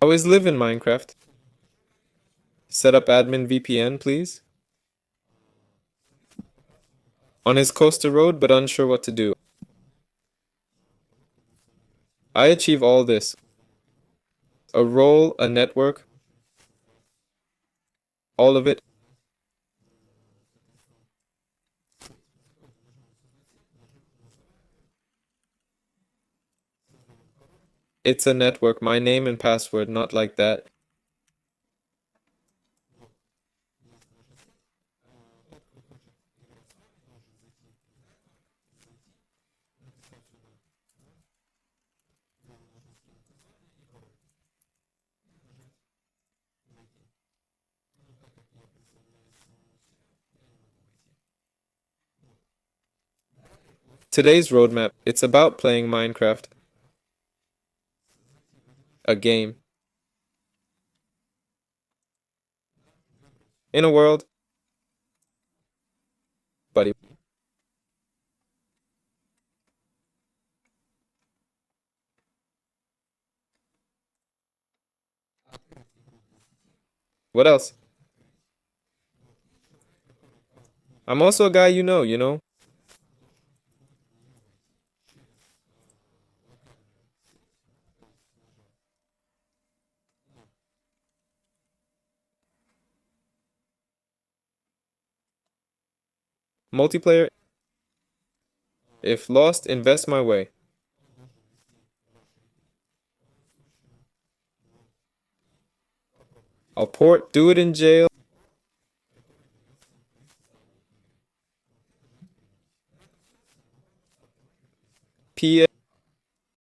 Always live in Minecraft. Set up Radmin VPN, please. On his coaster road, but unsure what to do. I achieve all this. A role, a network, all of it. It's a network, my name and password, not like that. Today's roadmap, it's about playing Minecraft. A game. In a world, buddy. What else? I'm also a guy you know? Multiplayer, if lost, invest my way. I'll port, do it in jail.